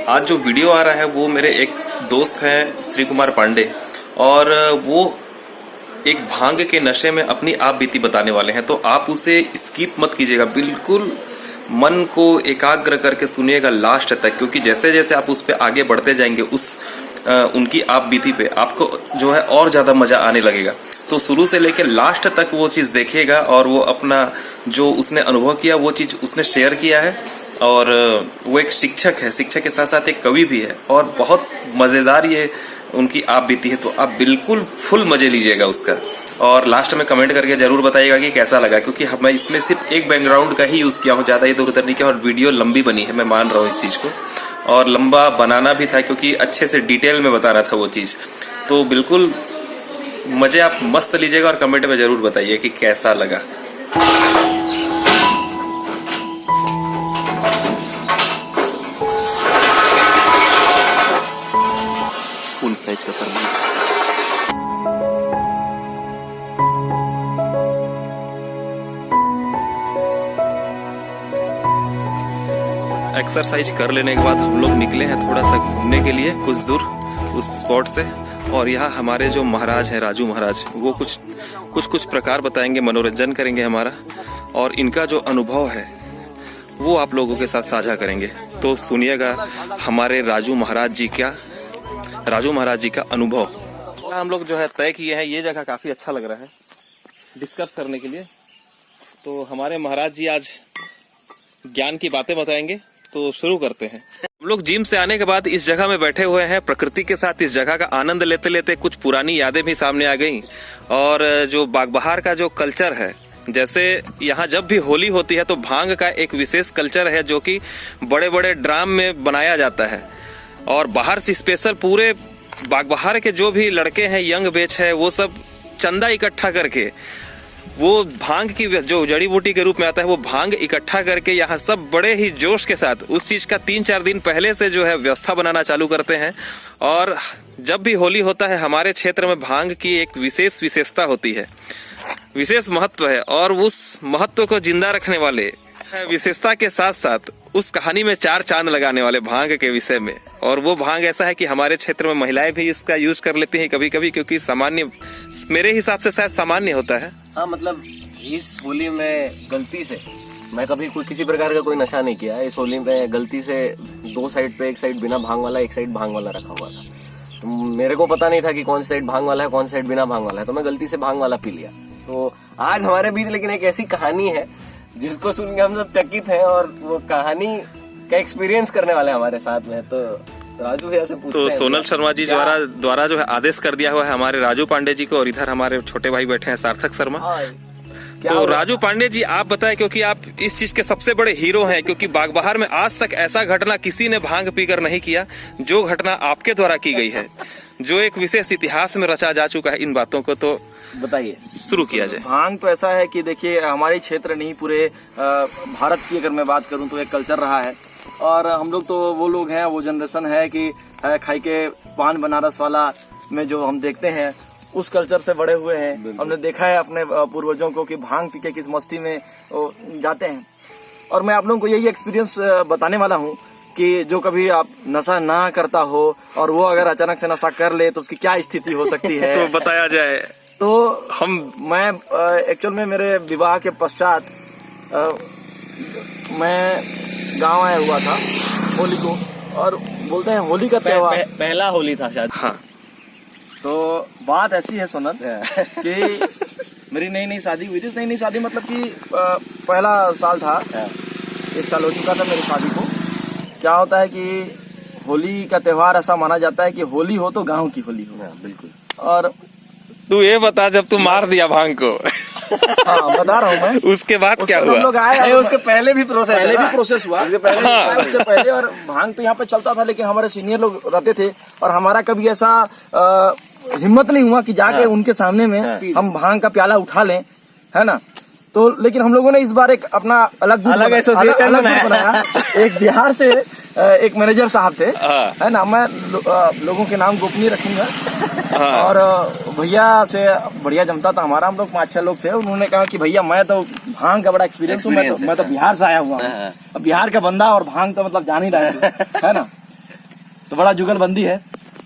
आज जो वीडियो आ रहा है वो मेरे एक दोस्त हैं श्री कुमार पांडे, और वो एक भांग के नशे में अपनी आप बीती बताने वाले हैं। तो आप उसे स्किप मत कीजिएगा, बिल्कुल मन को एकाग्र करके सुनिएगा लास्ट तक, क्योंकि जैसे जैसे आप उस पर आगे बढ़ते जाएंगे उनकी आप बीती पे आपको जो है और ज़्यादा मज़ा आने लगेगा। तो शुरू से लेकर लास्ट तक वो चीज़ देखिएगा, और वो अपना जो उसने अनुभव किया वो चीज़ उसने शेयर किया है। और वो एक शिक्षक है, शिक्षक के साथ साथ एक कवि भी है, और बहुत मज़ेदार ये उनकी आप बीती है। तो आप बिल्कुल फुल मज़े लीजिएगा उसका, और लास्ट में कमेंट करके ज़रूर बताइएगा कि कैसा लगा, क्योंकि मैं इसमें सिर्फ एक बैकग्राउंड का ही यूज़ किया हूँ, ज़्यादा इधर उधर नहीं किया। और वीडियो लंबी बनी है, मैं मान रहा हूँ इस चीज़ को, और लंबा बनाना भी था क्योंकि अच्छे से डिटेल में बताना था वो चीज़। तो बिल्कुल मज़े आप मस्त लीजिएगा, और कमेंट में ज़रूर बताइए कि कैसा लगा। फुल साइज का थर्मल। एक्सरसाइज कर लेने के बाद हम लोग निकले हैं थोड़ा सा घूमने के लिए कुछ दूर उस स्पॉट से। और यहाँ हमारे जो महाराज हैं, राजू महाराज, वो कुछ प्रकार बताएंगे, मनोरंजन करेंगे हमारा, और इनका जो अनुभव है वो आप लोगों के साथ साझा करेंगे। तो सुनिएगा हमारे राजू महाराज जी का अनुभव। हम लोग जो है तय किए हैं, ये जगह काफ़ी अच्छा लग रहा है डिस्कस करने के लिए। तो हमारे महाराज जी आज ज्ञान की बातें बताएंगे, तो शुरू करते हैं। हम लोग जिम से आने के बाद इस जगह में बैठे हुए हैं, प्रकृति के साथ इस जगह का आनंद लेते लेते कुछ पुरानी यादें भी सामने आ गई। और जो बागबहार का जो कल्चर है, जैसे यहाँ जब भी होली होती है तो भांग का एक विशेष कल्चर है जो कि बड़े बड़े ड्राम में बनाया जाता है, और बाहर से स्पेशल पूरे बागबहार के जो भी लड़के हैं, यंग बैच है, वो सब चंदा इकट्ठा करके वो भांग की जो जड़ी बूटी के रूप में आता है वो भांग इकट्ठा करके यहाँ सब बड़े ही जोश के साथ उस चीज का 3-4 दिन पहले से जो है व्यवस्था बनाना चालू करते हैं। और जब भी होली होता है हमारे क्षेत्र में भांग की एक विशेषता होती है, विशेष महत्व है, और उस महत्व को जिंदा रखने वाले विशेषता के साथ साथ उस कहानी में 4 चांद लगाने वाले भांग के विषय में। और वो भांग ऐसा है कि हमारे क्षेत्र में महिलाएं भी इसका यूज कर लेती हैं कभी कभी, क्योंकि सामान्य, मेरे हिसाब से शायद सामान्य होता है। हाँ, मतलब इस होली में गलती से मैं कभी किसी प्रकार का कोई नशा नहीं किया। इस होली में गलती से 2 साइड पे, एक साइड बिना भांग वाला, एक साइड भांग वाला रखा हुआ था। तो मेरे को पता नहीं था कि कौन सी साइड भांग वाला है, कौन सी साइड बिना भांग वाला है, तो मैं गलती से भांग वाला पी लिया। तो आज हमारे बीच लेकिन एक ऐसी कहानी है जिसको सुन के हम सब चकित हैं, और वो कहानी का एक्सपीरियंस करने वाले हमारे साथ में। तो राजू भैया से पूछते हैं। तो सोनल शर्मा जी द्वारा जो है आदेश कर दिया हुआ है हमारे राजू पांडे जी को, और इधर हमारे छोटे भाई बैठे हैं सार्थक शर्मा। तो राजू पांडे जी आप बताएं, क्योंकि आप इस चीज के सबसे बड़े हीरो हैं, क्योंकि बागबहार में आज तक ऐसा घटना किसी ने भांग पीकर नहीं किया जो घटना आपके द्वारा की गई है, जो एक विशेष इतिहास में रचा जा चुका है। इन बातों को तो बताइए, शुरू किया जाए। भांग तो ऐसा है कि देखिए हमारे क्षेत्र नहीं, पूरे भारत की अगर मैं बात करूं तो एक कल्चर रहा है। और हम लोग तो वो लोग हैं, वो जनरेशन है कि खाई के पान बनारस वाला में जो हम देखते हैं उस कल्चर से बड़े हुए हैं। हमने देखा है अपने पूर्वजों को कि भांग पी के किस मस्ती में जाते हैं। और मैं आप लोगों को यही एक्सपीरियंस बताने वाला हूँ कि जो कभी आप नशा ना करता हो और वो अगर अचानक से नशा कर ले तो उसकी क्या स्थिति हो सकती है। तो बताया जाए। तो मैं एक्चुअल में मेरे विवाह के पश्चात मैं गांव आया हुआ था होली को, और बोलते हैं होली का त्योहार पहला होली था शायद। हाँ, तो बात ऐसी है सोनल कि मेरी नई शादी हुई थी। नई शादी मतलब कि पहला साल था, 1 साल हो चुका था मेरी शादी को। क्या होता है कि होली का त्योहार ऐसा माना जाता है कि होली हो तो गांव की होली हो। बिल्कुल। और तू ये बता, जब तू मार दिया भांग को हाँ, बता रहा हूँ मैं, उसके बाद क्या हुआ? हम लोग आए, उसके पहले भी प्रोसेस हुआ। उससे पहले और भांग तो यहाँ पे चलता था, लेकिन हमारे सीनियर लोग रहते थे, और हमारा कभी ऐसा हिम्मत नहीं हुआ कि जाके उनके सामने में हम भांग का प्याला उठा लें, है ना। तो लेकिन हम लोगों ने इस बार एक अपना अलग एसोसिएशन बनाया। एक बिहार से एक मैनेजर साहब थे, है ना, मैं लोगों के नाम गोपनीय रखूंगा। और भैया से बढ़िया जमता था हमारा, हम लोग 5-6 लोग थे। उन्होंने कहा कि भैया मैं तो भांग का बड़ा एक्सपीरियंस हूँ, मैं तो बिहार से आया हुआ हूँ। अब बिहार का बंदा और भांग तो मतलब जान ही रहे है ना। तो बड़ा जुगलबंदी है।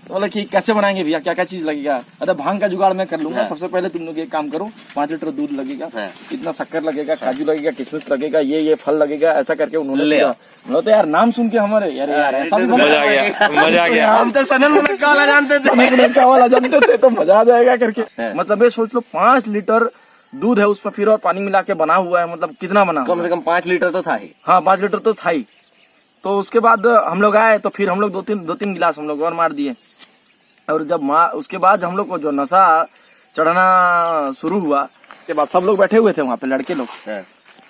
तो बोला कि कैसे बनाएंगे भैया, क्या क्या चीज लगेगा? अरे भांग का जुगाड़ मैं कर लूंगा। सबसे पहले तुम लोग एक काम करो, 5 लीटर दूध लगेगा, इतना शक्कर लगेगा, काजू लगेगा, किशमिश लगेगा, ये फल लगेगा, ऐसा करके उन्होंने लिया। तो यार नाम सुन के हमारे यार ऐसा भी मजा आ गया, मजा आ गया। हम तो सनन मुनक्का वाला जानते थे, तो मजा आ जाएगा करके। मतलब ये सोच लो 5 लीटर दूध है, उसमें फिर और पानी मिला के बना हुआ है। मतलब कितना बना? कम से कम 5 लीटर तो था ही। हाँ 5 लीटर तो था ही। तो उसके बाद हम लोग आए, तो फिर हम लोग दो तीन गिलास हम लोग और मार दिए। और जब उसके बाद हम लोग को जो नशा चढ़ना शुरू हुआ के बाद सब लोग बैठे हुए थे वहाँ पे, लड़के लोग।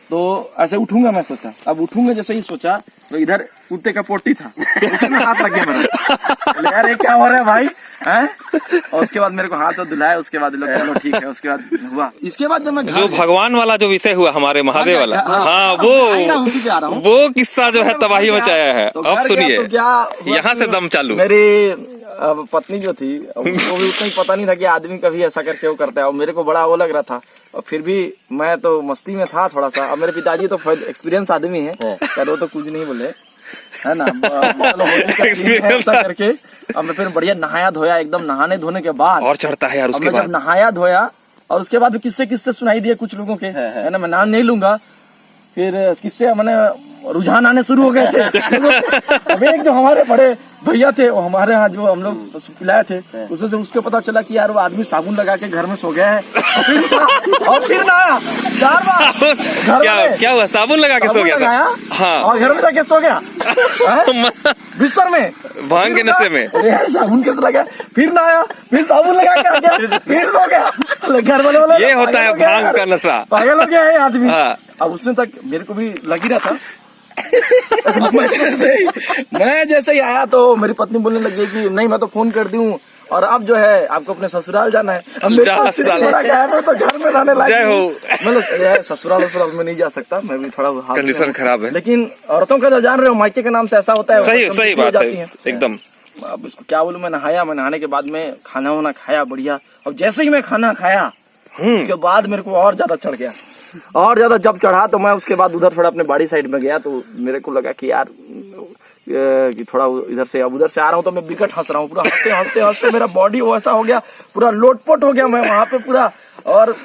तो ऐसे उठूंगा मैं सोचा, अब उठूंगा जैसे ही सोचा तो इधर कुत्ते का पोटी था, उसमें हाथ लग गया मेरा। यार ये क्या हो रहा है भाई हैं? और उसके बाद मेरे को हाथ धुलाया। उसके बाद लोग चलो ठीक है। उसके बाद हुआ, इसके बाद जब मैं जो भगवान वाला जो विषय हुआ हमारे महादेव वाला, हाँ उसी पे आ रहा हूँ। वो किस्सा जो है तबाही मचाया है। तो अब सुनिए, तो क्या हुआ यहाँ से दम चालू। मेरी पत्नी जो थी वो भी उतना ही पता नहीं था कि आदमी कभी ऐसा करके वो करता है, और मेरे को बड़ा वो लग रहा था। और फिर भी मैं तो मस्ती में था थोड़ा सा। अब मेरे पिताजी तो एक्सपीरियंस आदमी है, वो तो कुछ नहीं बोले, है ना। ऐसा करके अब मैं फिर बढ़िया नहाया धोया, एकदम नहाने धोने के बाद और चढ़ता है यार उसके बाद। जब नहाया धोया और उसके बाद किस्से सुनाई दिए कुछ लोगों के, है ना। मैं नाम नहीं लूंगा। फिर किससे मैंने रुझान आने शुरू हो गए थे। अब एक जो हमारे बड़े भैया थे, वो हमारे यहाँ जो हम लोग पिलाए थे, उसमें से उसको पता चला कि यार वो आदमी साबुन लगा के घर में सो गया है। और फिर ना आया 4 बार। क्या हुआ? साबुन लगा के सो गया था? हाँ। और घर में जाके सो गया बिस्तर में, भांग के नशे में। साबुन कैसे लगा? फिर ना आया, फिर साबुन लगा के आ गया, फिर सो गया। घर वाले बोले ये होता है भांग का नशा, पागल हो गया है आदमी। हाँ। अब उसमें तक मेरे को भी लग ही रहा था। मैं जैसे ही आया तो मेरी पत्नी बोलने लगी कि नहीं मैं तो फोन कर दूं, और अब जो है आपको अपने ससुराल जाना है। अब मेरे पास थोड़ा क्या है, तो घर में रहने लायक मतलब ससुराल में नहीं जा सकता, मैं भी थोड़ा कंडीशन खराब है। लेकिन औरतों का तो जान रहे हो, मायके के नाम से ऐसा होता है। सही बात है एकदम। अब इसको क्या बोलूं, मैं नहाने के बाद में खाना वाना खाया बढ़िया। अब जैसे ही मैं खाना खाया उसके बाद मेरे को और ज्यादा चढ़ गया, और ज्यादा जब चढ़ा तो मैं उसके बाद उधर थोड़ा अपने बाड़ी साइड में गया। तो मेरे को लगा कि यार कि थोड़ा इधर से, अब उधर से आ रहा हूँ तो मैं बिकट हंस रहा हूँ पूरा, हंसते मेरा बॉडी वैसा हो गया, पूरा लोटपोट हो गया मैं वहां पे पूरा। और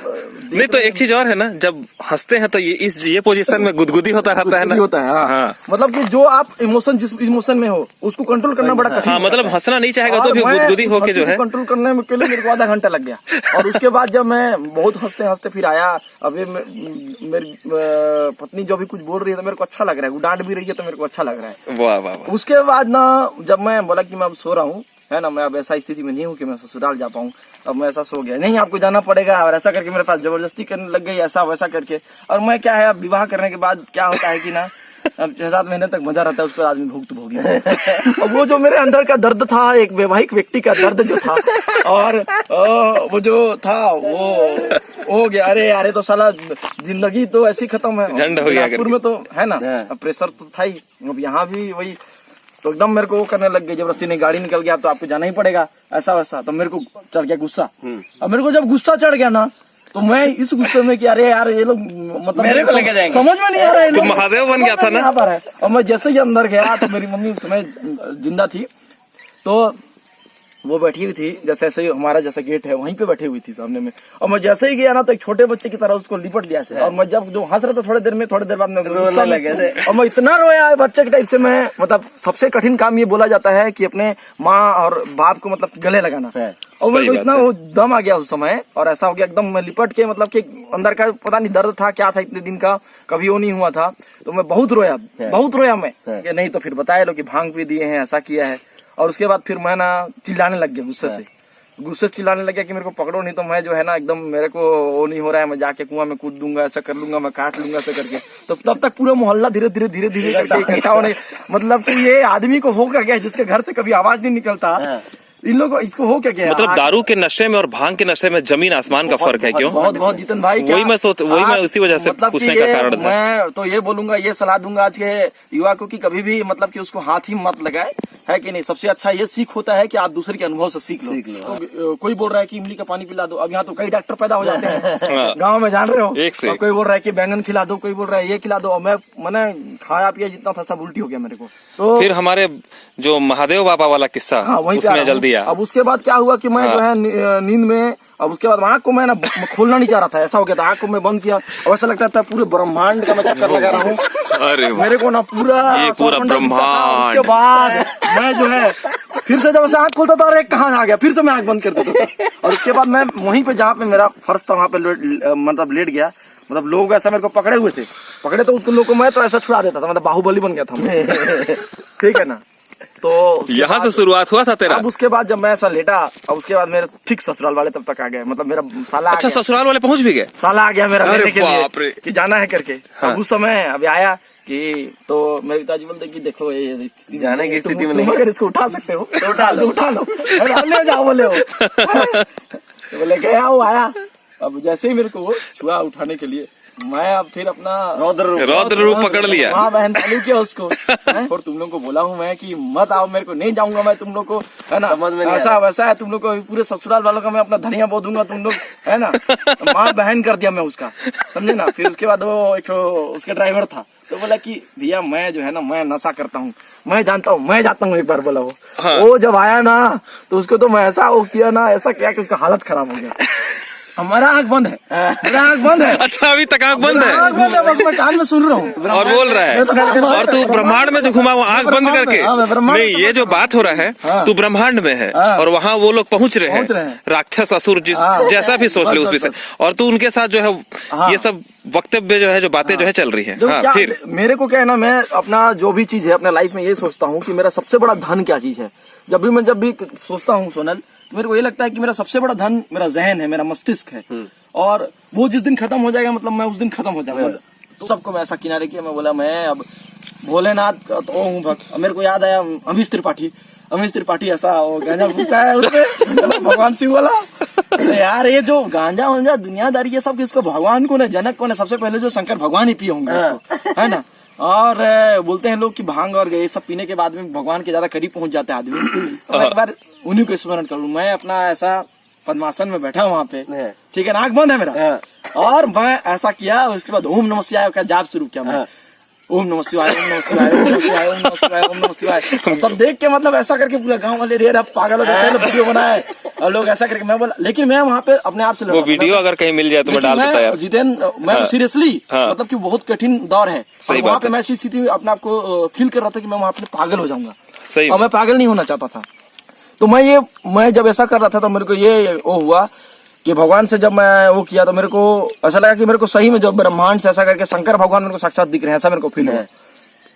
नहीं तो एक चीज और है ना, जब हंसते हैं तो ये पोजीशन में गुदगुदी होता रहता है ना, होता है। हाँ। मतलब कि जो आप इमोशन जिस इमोशन में हो उसको कंट्रोल करना बड़ा कठिन। हाँ, मतलब हंसना नहीं चाहेगा तो भी गुदगुदी होके जो है कंट्रोल करने में के लिए मेरे को आधा घंटा लग गया। और उसके बाद जब मैं बहुत हंसते फिर आया, अभी मेरी पत्नी जो भी कुछ बोल रही है तो मेरे को अच्छा लग रहा है, वो डांट भी रही है तो मेरे को अच्छा लग रहा है। वाह वाह। उसके बाद ना जब मैं बोला कि मैं अब सो रहा हूँ, है ना, मैं अब ऐसा स्थिति में नहीं हूँ कि मैं ससुराल जा पाऊँ, अब मैं ऐसा सो गया, नहीं आपको जाना पड़ेगा, और ऐसा करके मेरे पास जबरदस्ती करने लग गई, ऐसा वैसा करके। और मैं क्या है, अब विवाह करने के बाद क्या होता है कि ना अब 6-7 महीने तक मजा रहता है, उस पर आदमी भुगत भोगी। और वो जो मेरे अंदर का दर्द था, एक वैवाहिक व्यक्ति का दर्द जो था, और वो जो था वो हो गया। अरे यार तो साला जिंदगी तो ऐसी खत्म है। झंड हो गया नागपुर में तो है ना, प्रेशर तो था ही, अब यहाँ भी वही। तो एकदम मेरे को वो करने लग गई, जबरदस्ती नहीं, गाड़ी निकल गया तो आपको जाना ही पड़ेगा, ऐसा वैसा। तो मेरे को चढ़ गया गुस्सा। अब मेरे को जब गुस्सा चढ़ गया ना, तो मैं इस गुस्से में कि अरे यार ये लोग मतलब मेरे को लेके जाएंगे, समझ में नहीं आ रहा है, महादेव बन गया था ना। और मैं जैसे ही अंदर गया तो मेरी मम्मी उस समय जिंदा थी, तो वो बैठी हुई थी, जैसे ऐसे हमारा जैसा गेट है वहीं पे बैठी हुई थी सामने में। और मैं जैसे ही गया ना तो एक छोटे बच्चे की तरह उसको लिपट लिया से। और मैं जब जो हंस रहा था थोड़ी देर बाद में रोने लगे थे, और मैं इतना रोया बच्चे के टाइप से। मैं मतलब सबसे कठिन काम ये बोला जाता है कि अपने माँ और बाप को मतलब गले लगाना है। और मेरे को इतना वो दम आ गया उस समय, और ऐसा हो गया एकदम मैं लिपट के, मतलब कि अंदर का पता नहीं दर्द था क्या था, इतने दिन का कभी वो नहीं हुआ था। तो मैं बहुत रोया मैं कि नहीं तो फिर बताया लो कि भांग पी दिए हैं, ऐसा किया है। और उसके बाद फिर मैं ना चिल्लाने लग गया गुस्से चिल्लाने लग गया कि मेरे को पकड़ो, नहीं तो मैं जो है ना एकदम मेरे को वो नहीं हो रहा है, मैं जाके कुआं में कूद दूंगा, ऐसा कर लूंगा, मैं काट लूंगा, ऐसा करके। तो तब तक पूरा मोहल्ला धीरे धीरे करके इकट्ठा होने, मतलब कि ये आदमी को हो क्या गया जिसके घर से कभी आवाज नहीं निकलता, इन लोगों इसको हो क्या गया। मतलब दारू के नशे में और भांग के नशे में जमीन आसमान का फर्क है। क्यों? बहुत जीतन भाई, वही मैं उसी वजह से मतलब पूछने का कारण था। मैं तो ये बोलूंगा, ये सलाह दूंगा आज के युवा को कि कभी भी मतलब कि उसको हाथ ही मत लगाए, है कि नहीं। सबसे अच्छा ये सीख होता है कि आप दूसरे के अनुभव से सीख लो। तो कोई बोल रहा है कि इमली का पानी पिला दो, अब यहाँ तो कई डॉक्टर पैदा हो जाते हैं गाँव में, जान रहे हो। एक से और कोई बोल रहा है कि बैंगन खिला दो, कोई बोल रहा है ये खिला दो, और मैंने खाया पिया जितना था सब उल्टी हो गया मेरे को। तो फिर हमारे जो महादेव बाबा वाला किस्सा, हाँ, वहीं पे आ उसमें रहा हूँ। जल्दी आ। अब उसके बाद क्या हुआ कि मैं जो है नींद में, अब उसके बाद आँख को मैं ना खोलना नहीं चाह रहा था, ऐसा हो गया था। आँख को मैं बंद किया और ऐसा लगता था पूरे ब्रह्मांड का मैं चक्कर लगा रहा हूँ। अरे वाह। मेरे को ना पूरा ये पूरा सौरमंडल दिखता था। ब्रह्मांड। उसके बाद मैं जो है फिर से जब ऐसे आँख खोलता था, अरे कहाँ आ गया, फिर से मैं आँख बंद कर देता था। और उसके बाद मैं वहीं पे जहाँ पे मेरा फर्श था वहाँ पे मतलब लेट गया। मतलब लोग ऐसा मेरे को पकड़े हुए थे, पकड़े तो उसको लोग को मैं तो ऐसा छुड़ा देता था, मतलब बाहुबली बन गया था मैं। ठीक है ना। तो यहाँ से शुरुआत हुआ था तेरा। अब उसके बाद जब मैं ऐसा लेटा, अब उसके बाद मेरे ठीक ससुराल वाले तब तक आ गए, मतलब मेरा साला अच्छा, आ गया। ससुराल वाले पहुंच भी गए। साला आ गया मेरा अरे लेने के बाप रे। लिए कि जाना है करके। हाँ। अब उस समय अभी आया कि तो मेरे पिताजी बोलते कि देखो ये स्थिति जाने की स्थिति में तुम नहीं। अगर इसको उठा सकते हो तो उठा लो अरे ले जाओ बोले हो। तो बोले गया वो आया। अब जैसे ही मेरे को वो छुआ उठाने के लिए, मैं अब फिर अपना रौद्र रूप पकड़ लिया। माँ बहन चालू किया उसको। और तुम लोग को बोला हूँ मैं कि मत आओ, मेरे को नहीं जाऊंगा मैं तुम लोग को, है ना। समझ में नहीं ऐसा वैसा है, तुम लोग को पूरे ससुराल वालों का मैं अपना धनिया बो दूंगा तुम लोग, है ना। माँ बहन कर दिया मैं उसका, समझे ना। फिर उसके बाद वो एक उसका ड्राइवर था, तो बोला कि भैया मैं जो है ना मैं नशा करता हूँ, मैं जानता हूँ, मैं जाता हूँ एक बार, बोला वो। हाँ। वो जब आया ना तो उसको तो मैं ऐसा वो किया ना, ऐसा किया कि उसका हालत खराब हो गया। हमारा आँख बंद है, मेरा आँख बंद है। अच्छा, अभी तक आंख बंद आँख बंद है, बस मैं कान में सुन रहा हूँ और बोल रहा है। और तू ब्रह्मांड में जो घुमा वो आंख बंद करके। हाँ, मैं ब्रह्मांड नहीं, में ये जो बात हो रहा है, हाँ। तू ब्रह्मांड में है हाँ। और वहाँ वो लोग पहुंच रहे हैं। हैं, राक्षस असुर जिस हाँ। जैसा भी सोच ले उस बस, विषय, बस। और तू उनके साथ जो है हाँ। ये सब वक्तव्य जो है, जो बातें जो है चल रही है। जो हाँ, क्या फिर मेरे को क्या है ना, मैं अपना जो भी चीज है अपने लाइफ में ये सोचता हूँ कि मेरा सबसे बड़ा धन क्या चीज है। जब भी सोचता हूँ सोनल, तो मेरे को ये लगता है कि मेरा सबसे बड़ा धन मेरा जहन है, मेरा मस्तिष्क है। और वो जिस दिन खत्म हो जाएगा, मतलब मैं उस दिन खत्म हो जाऊंगा। तो सबको मैं ऐसा किनारे किया, मैं बोला मैं अब भोलेनाथ का तो हूँ भक्त। मेरे को याद आया अमीश त्रिपाठी ऐसा वो गांजा फूकता है उसमें भगवान शिव वाला। यार ये जो गांजा वांजा दुनियादारी ये सब किसको, भगवान को ना, जनक को ना, सबसे पहले जो शंकर भगवान ही पिए होंगे इसको, है ना। और बोलते हैं लोग कि भांग और ये सब पीने के बाद में भगवान के ज्यादा करीब पहुंच जाते हैं आदमी। तो एक बार उन्हीं को स्मरण करूं, मैं अपना ऐसा पद्मासन में बैठा वहां पे, ठीक है ना, आंख बंद है मेरा, और मैं ऐसा किया। उसके बाद ओम नमः शिवाय का जाप शुरू किया मैं। ओम नमः शिवाय, ओम नमः शिवाय, ओम नमः शिवाय, ओम नमः शिवाय, ओम नमः शिवाय। सब देख के मतलब ऐसा करके पूरा गांव वाले रे पागल हो जाते हैं, वीडियो बनाए और लोग ऐसा करके। मैं बोला, लेकिन मैं वहाँ पे अपने आप से वो वीडियो अगर कहीं मिल जाए तो मैं डाल देता यार। जितेंद्र, मैं सीरियसली हाँ। मतलब कि बहुत कठिन दौर है, सही वहाँ बात पे है। मैं ऐसी स्थिति में अपने आप को फील कर रहा था कि मैं वहाँ पे पागल हो जाऊंगा। सही और मैं पागल नहीं होना चाहता था। तो मैं जब ऐसा कर रहा था तो मेरे को ये वो हुआ कि भगवान से जब मैं वो किया तो मेरे को ऐसा लगा कि मेरे को सही में जब ब्रह्मांड से ऐसा करके शंकर भगवान मेरे को साक्षात दिख रहे हैं, ऐसा मेरे को फील हुआ,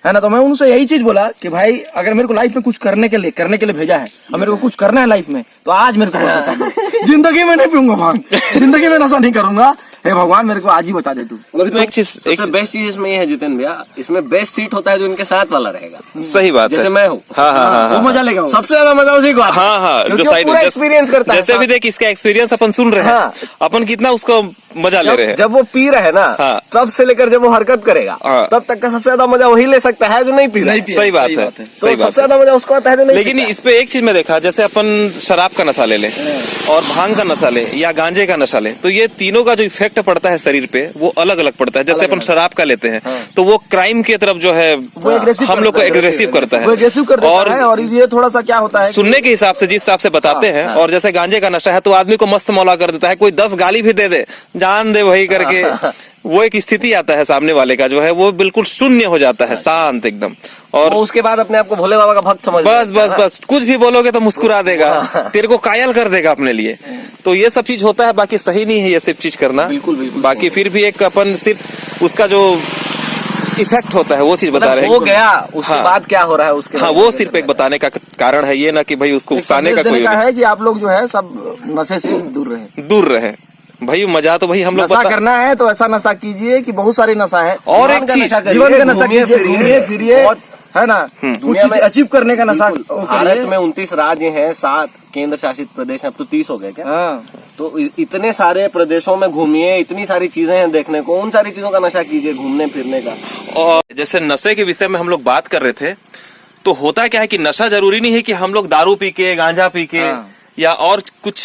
है ना। तो मैं उनसे यही चीज बोला कि भाई अगर मेरे को लाइफ में कुछ करने के लिए भेजा है और मेरे को कुछ करना है लाइफ में, तो आज मेरे को बचा दो। जिंदगी में नहीं पीऊंगा भांग, जिंदगी में नशा नहीं करूंगा, हे भगवान मेरे को आज ही बचा दे तू। एक चीज, सबसे बेस्ट चीज इसमें ये है जितेंद्र भैया, इसमें बेस्ट सीट होता है जो इनके साथ वाला रहेगा। सही बात है। जैसे मैं हूँ, हाँ हाँ हाँ, वो मजा लेगा वो। सबसे ज्यादा मजा उसी को आता है। हाँ हाँ, क्योंकि जो वो साइड पूरा एक्सपीरियंस करता है। जैसे भी देख, इसका एक्सपीरियंस अपन सुन रहे हैं, हाँ। अपन कितना उसको मजा ले रहे हैं। जब वो पी रहे हैं ना, हाँ। तब से लेकर जब वो हरकत करेगा, हाँ। तब तक का सबसे ज्यादा मजा वही ले सकता है जो नहीं पी रहा है। सही बात है, तो सही सबसे बात है। ज्यादा मजा उसको आता है जो नहीं लेकिन पीता है। इस पे एक चीज मैं देखा, जैसे अपन शराब का नशा ले ले और भांग का नशा ले या गांजे का नशा ले, तो ये तीनों का जो इफेक्ट पड़ता है शरीर पे वो अलग अलग पड़ता है। जैसे अपन शराब का लेते हैं तो वो क्राइम की तरफ जो है वो aggressive हम लोग को एग्रेसिव करता वो एग्रेसिव कर है। देता है। और ये थोड़ा सा क्या होता है सुनने के हिसाब से, जिस हिसाब से बताते हैं, और जैसे गांजे का नशा है तो आदमी को मस्त मौला कर देता है, कोई 10 गाली भी दे दे, जान दे वही करके, वो एक स्थिति आता है सामने वाले का जो है वो बिल्कुल शून्य हो जाता है, शांत एकदम। और वो उसके बाद अपने आप को भोले बाबा का भक्त समझ बस बस बस, कुछ भी बोलोगे तो मुस्कुरा देगा, तेरे को कायल कर देगा अपने लिए। तो ये सब चीज होता है, बाकी सही नहीं है ये सब चीज करना। बिल्कुल बिल्कुल। बाकी फिर भी एक अपन सिर्फ उसका जो इफेक्ट होता है वो चीज बता रहे हैं। हो गया, उसके हाँ। बाद क्या हो रहा है उसके हाँ, वो सिर्फ एक बताने का कारण है, ये ना कि भाई उसको उकसाने का कोई है कि आप लोग जो है सब नशे से दूर रहे, दूर रहे। भाई मजा तो भाई हम लोग नशा करना है तो ऐसा नशा कीजिए कि बहुत सारे नशा है। और एक चीज, जीवन का नशा कीजिए, घूमिए फिरिए, है ना, दुनिया में अचीव करने का नशा। भारत में 29 राज्य हैं, 7 केंद्र शासित प्रदेश हैं, अब तो 30 हो गए क्या? हाँ। तो इतने सारे प्रदेशों में घूमिए, इतनी सारी चीजें हैं देखने को, उन सारी चीजों का नशा कीजिए, घूमने फिरने का। और जैसे नशे के विषय में हम लोग बात कर रहे थे, तो होता क्या है कि नशा जरूरी नहीं है कि हम लोग दारू पी के, गांजा पी के या और कुछ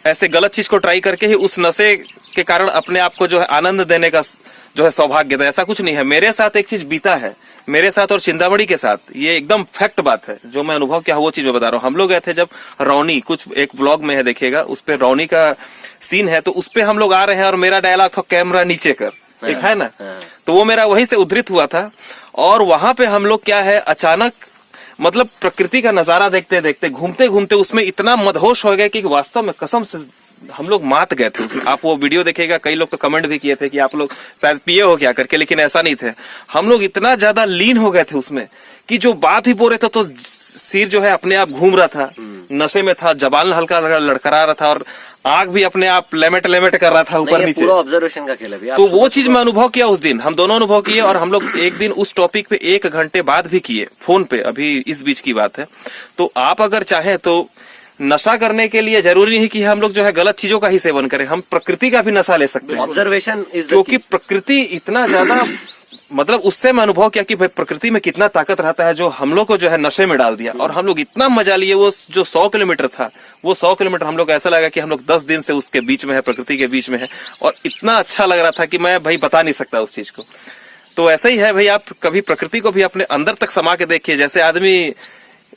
ऐसे गलत चीज को ट्राई करके ही उस नशे के कारण अपने आप को जो है आनंद देने का जो है सौभाग्य था। ऐसा कुछ नहीं है। मेरे साथ एक चीज बीता है, मेरे साथ और चिंतामणि के साथ, ये एकदम फैक्ट बात है, जो मैं अनुभव किया वो चीज मैं बता रहा हूँ। हम लोग गए थे जब रौनी, कुछ एक व्लॉग में है देखिएगा, उस पे रौनी का सीन है, तो उस पे हम लोग आ रहे हैं और मेरा डायलॉग था कैमरा नीचे कर, एक है ना, तो वो मेरा वहीं से उद्धृत हुआ था। और वहां पे हम लोग क्या है, अचानक मतलब प्रकृति का नजारा देखते देखते घूमते घूमते उसमें इतना मदहोश हो गए कि वास्तव में कसम से हम लोग मात गए थे उसमें। आप वो वीडियो देखिएगा, कई लोग तो कमेंट भी किए थे कि आप लोग शायद पिए हो क्या करके, लेकिन ऐसा नहीं थे। हम लोग इतना ज्यादा लीन हो गए थे उसमें कि जो बात ही बोल रहे थे तो सिर जो है अपने आप घूम रहा था, नशे में था, जबान हल्का लड़खड़ा रहा था और आंख भी अपने आप लेमेट लेमेट कर रहा था ऊपर नीचे। पूरा ऑब्जर्वेशन का खेल है भैया। तो वो चीज मैं अनुभव किया उस दिन, हम दोनों अनुभव किए। और हम लोग एक दिन उस टॉपिक पे 1 घंटे बाद भी किए फोन पे, अभी इस बीच की बात है। तो आप अगर चाहें तो नशा करने के लिए जरूरी नहीं कि हम लोग जो है गलत चीजों का ही सेवन करें, हम प्रकृति का भी नशा ले सकते हैं। ऑब्जर्वेशन इज क्योंकि प्रकृति इतना ज्यादा मतलब उससे मैं अनुभव किया कि भाई प्रकृति में कितना ताकत रहता है, जो हम लोग को जो है नशे में डाल दिया। और हम लोग इतना मजा लिए, वो जो 100 किलोमीटर था, वो 100 किलोमीटर हम लोग ऐसा लगा कि हम लोग 10 दिन से उसके बीच में है, प्रकृति के बीच में है, और इतना अच्छा लग रहा था कि मैं भाई बता नहीं सकता उस चीज को। तो ऐसा ही है भाई, आप कभी प्रकृति को भी अपने अंदर तक समा के देखिए। जैसे आदमी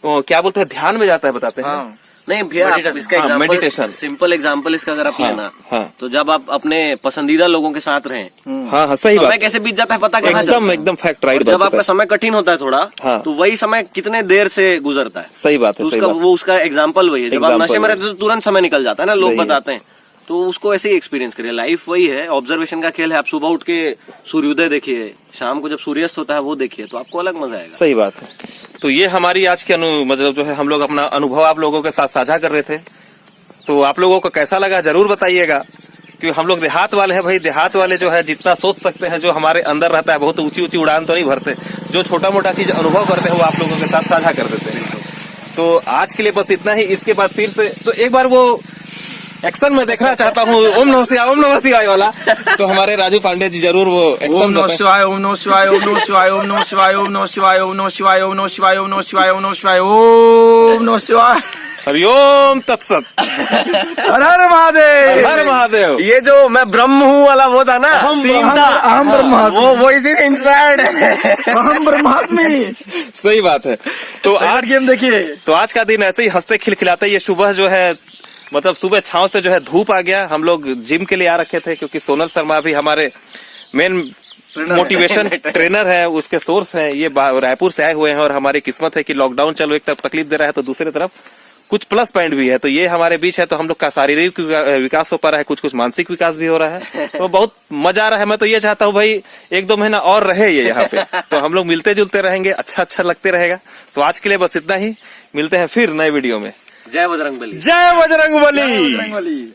क्या बोलते हैं, ध्यान में जाता है, बताते हैं नहीं भैया, इसका एग्जांपल, मेडिटेशन, सिंपल एग्जांपल इसका अगर आप लेना, हाँ। तो जब आप अपने पसंदीदा लोगों के साथ रहें, हाँ सही समय बात, कैसे बीत जाता है पता कहाँ एकदम एकदम फैक्ट राइट। जब आपका समय कठिन होता है थोड़ा, हाँ। तो वही समय कितने देर से गुजरता है। सही बात है, सही बात। वो उसका एग्जाम्पल वही है। जब आप नशे में रहते तो तुरंत समय निकल जाता है ना, लोग सही है। बताते हैं। तो उसको ऐसे ही एक्सपीरियंस करिए। लाइफ वही है, ऑब्जर्वेशन का खेल है। आप सुबह उठ के सूर्योदय देखिए, शाम को जब सूर्यास्त होता है वो देखिए, तो आपको अलग मजा आएगा। सही बात है। तो ये हमारी आज की मतलब जो है हम लोग अपना अनुभव आप लोगों के साथ साझा कर रहे थे। तो आप लोगों को कैसा लगा जरूर बताइएगा, क्योंकि हम लोग देहात वाले हैं भाई। देहात वाले जो है जितना सोच सकते हैं, जो हमारे अंदर रहता है, बहुत ऊंची ऊंची उड़ान तो नहीं भरते, जो छोटा मोटा चीज अनुभव करते हैं वो आप लोगों के साथ साझा कर देते हैं। तो आज के लिए बस इतना ही। इसके बाद फिर से तो एक बार वो एक्शन में देखना चाहता हूँ, ओम नमः शिवाय वाला, तो हमारे राजू पांडे जी जरूर वो ओम नमः शिवाय, ओम नमः शिवाय, ओम नमः शिवाय, ओम नमः शिवाय, ओम नमः शिवाय, ओम नमः शिवाय, ओम नमः शिवाय, ओम नमः शिवाय, ओम नमः शिवाय, ओम नमः शिवाय, हरिओम तत्सत, हर हर महादेव, हर महादेव। ये जो मैं ब्रह्म हूँ वाला वो था ना, सीन था, अहम ब्रह्मास्मि, वो इसी से इंस्पायर्ड है। अहम ब्रह्मास्मि। सही बात है। तो आज गेम देखिए, तो आज का दिन ऐसे ही हंसते खिलखिलाते, ये सुबह जो है मतलब सुबह छांव से जो है धूप आ गया। हम लोग जिम के लिए आ रखे थे, क्योंकि सोनल शर्मा भी हमारे मेन मोटिवेशन ट्रेनर है, उसके सोर्स है। ये रायपुर से आए हुए हैं और हमारी किस्मत है कि लॉकडाउन चलो एक तरफ तकलीफ दे रहा है, तो दूसरी तरफ कुछ प्लस पॉइंट भी है। तो ये हमारे बीच है, तो हम लोग का शारीरिक विकास हो पा रहा है, कुछ कुछ मानसिक विकास भी हो रहा है। तो बहुत मजा आ रहा है। मैं तो ये चाहता हूँ भाई 1-2 महीना और रहे ये यहाँ पे, तो हम लोग मिलते जुलते रहेंगे, अच्छा लगते रहेगा। तो आज के लिए बस इतना ही, मिलते हैं फिर नए वीडियो में। जय बजरंग बली। जय बजरंग बली। बजरंग बली।